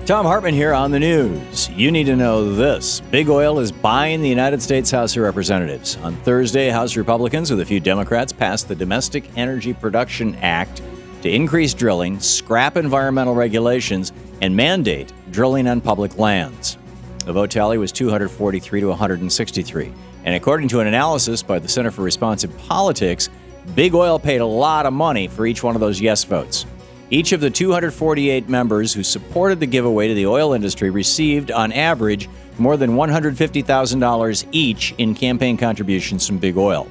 Thom Hartmann here on the news. You need to know this. Big Oil is buying the United States House of Representatives. On Thursday, House Republicans with a few Democrats passed the Domestic Energy Production Act to increase drilling, scrap environmental regulations, and mandate drilling on public lands. The vote tally was 243 to 163. And according to an analysis by the Center for Responsive Politics, Big Oil paid a lot of money for each one of those yes votes. Each of the 248 members who supported the giveaway to the oil industry received, on average, more than $150,000 each in campaign contributions from Big Oil.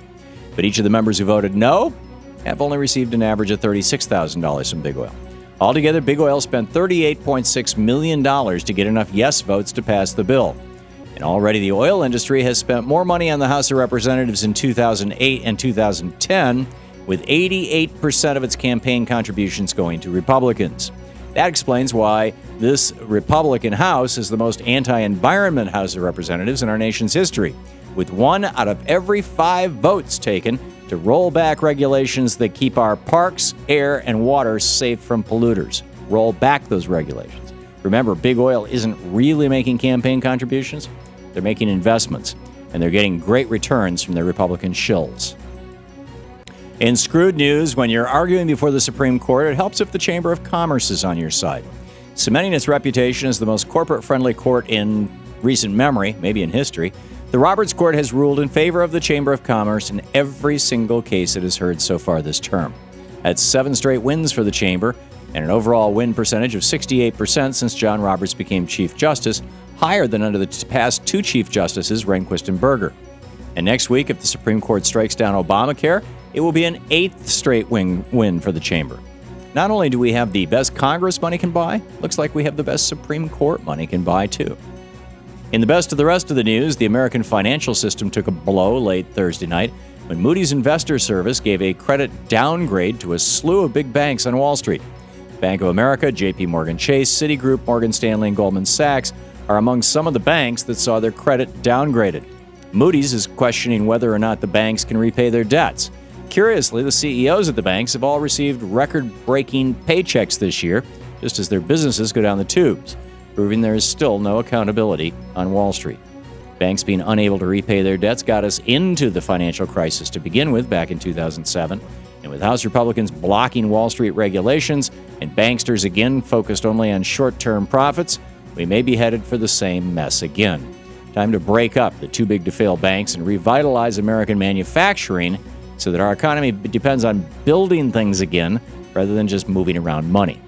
But each of the members who voted no have only received an average of $36,000 from Big Oil. Altogether, Big Oil spent $38.6 million to get enough yes votes to pass the bill. And already the oil industry has spent more money on the House of Representatives in 2008 and 2010, with 88% of its campaign contributions going to Republicans. That explains why this Republican House is the most anti-environment House of Representatives in our nation's history, with 1 out of every 5 votes taken to roll back regulations that keep our parks, air, and water safe from polluters. Roll back those regulations. Remember, Big Oil isn't really making campaign contributions. They're making investments, and they're getting great returns from their Republican shills. In screwed news, when you're arguing before the Supreme Court, it helps if the Chamber of Commerce is on your side. Cementing its reputation as the most corporate-friendly court in recent memory, maybe in history, the Roberts Court has ruled in favor of the Chamber of Commerce in every single case it has heard so far this term. That's 7 straight wins for the Chamber, and an overall win percentage of 68% since John Roberts became Chief Justice, higher than under the past 2 Chief Justices, Rehnquist and Berger. And next week, if the Supreme Court strikes down Obamacare, it will be an 8th straight win for the Chamber. Not only do we have the best Congress money can buy, looks like we have the best Supreme Court money can buy, too. In the best of the rest of the news, the American financial system took a blow late Thursday night when Moody's Investor Service gave a credit downgrade to a slew of big banks on Wall Street. Bank of America, J.P. Morgan Chase, Citigroup, Morgan Stanley, and Goldman Sachs are among some of the banks that saw their credit downgraded. Moody's is questioning whether or not the banks can repay their debts. Curiously, the CEOs of the banks have all received record-breaking paychecks this year, just as their businesses go down the tubes, proving there is still no accountability on Wall Street. Banks being unable to repay their debts got us into the financial crisis to begin with back in 2007, and with House Republicans blocking Wall Street regulations and banksters again focused only on short-term profits, we may be headed for the same mess again. Time to break up the too-big-to-fail banks and revitalize American manufacturing so that our economy depends on building things again rather than just moving around money.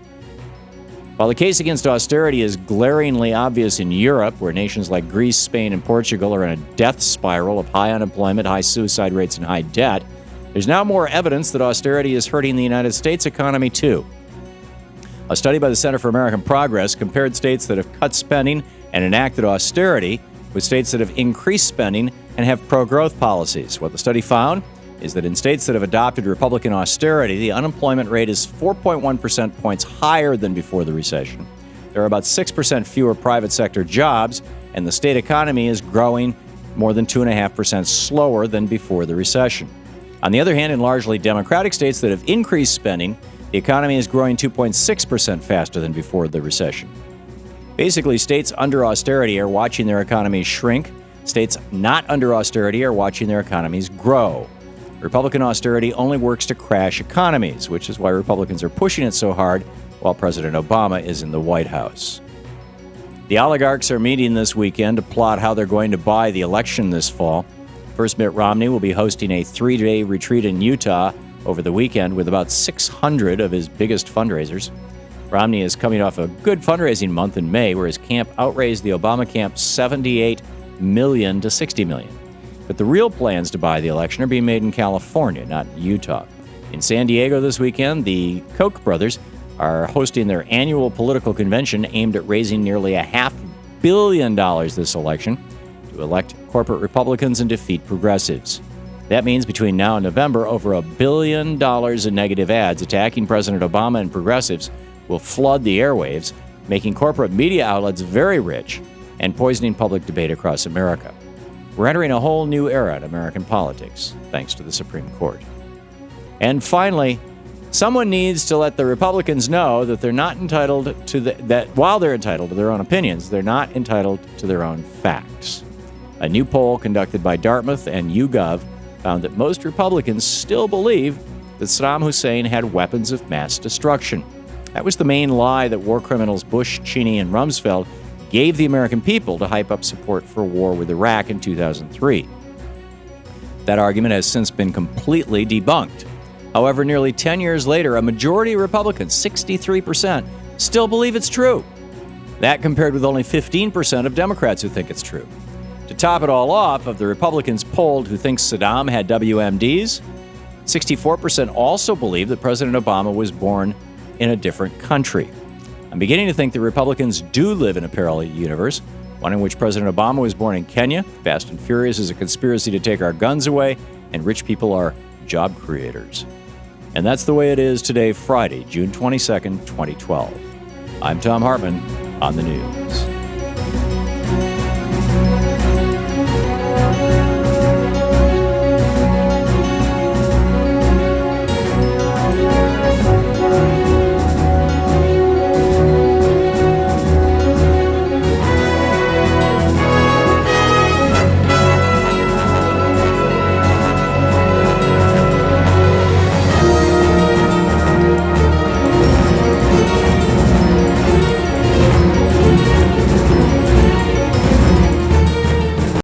While the case against austerity is glaringly obvious in Europe, where nations like Greece, Spain, and Portugal are in a death spiral of high unemployment, high suicide rates, and high debt, there's now more evidence that austerity is hurting the United States economy too. A study by the Center for American Progress compared states that have cut spending and enacted austerity with states that have increased spending and have pro-growth policies. What the study found is that in states that have adopted Republican austerity, the unemployment rate is 4.1 percentage points higher than before the recession. There are about 6% fewer private sector jobs, and the state economy is growing more than 2.5% slower than before the recession. On the other hand, in largely Democratic states that have increased spending, the economy is growing 2.6% faster than before the recession. Basically, states under austerity are watching their economies shrink. States not under austerity are watching their economies grow. Republican austerity only works to crash economies, which is why Republicans are pushing it so hard while President Obama is in the White House. The oligarchs are meeting this weekend to plot how they're going to buy the election this fall. First, Mitt Romney will be hosting a 3-day retreat in Utah over the weekend with about 600 of his biggest fundraisers. Romney is coming off a good fundraising month in May, where his camp outraised the Obama camp $78 million to $60 million. But the real plans to buy the election are being made in California, not Utah. In San Diego this weekend, the Koch brothers are hosting their annual political convention aimed at raising nearly $500 million this election to elect corporate Republicans and defeat progressives. That means between now and November, over $1 billion in negative ads attacking President Obama and progressives will flood the airwaves, making corporate media outlets very rich and poisoning public debate across America. We're entering a whole new era in American politics, thanks to the Supreme Court. And finally, Someone needs to let the Republicans know that they're not entitled to that while they're entitled to their own opinions, they're not entitled to their own facts. A new poll conducted by Dartmouth and YouGov found that most Republicans still believe that Saddam Hussein had weapons of mass destruction. That was the main lie that war criminals Bush, Cheney, and Rumsfeld gave the American people to hype up support for war with Iraq in 2003. That argument has since been completely debunked. However, nearly 10 years later, a majority of Republicans, 63%, still believe it's true. That compared with only 15% of Democrats who think it's true. To top it all off, of the Republicans polled who think Saddam had WMDs, 64% also believe that President Obama was born in a different country. I'm beginning to think the Republicans do live in a parallel universe, one in which President Obama was born in Kenya, Fast and Furious is a conspiracy to take our guns away, and rich people are job creators. And that's the way it is today, Friday, June 22nd, 2012. I'm Thom Hartmann on the news.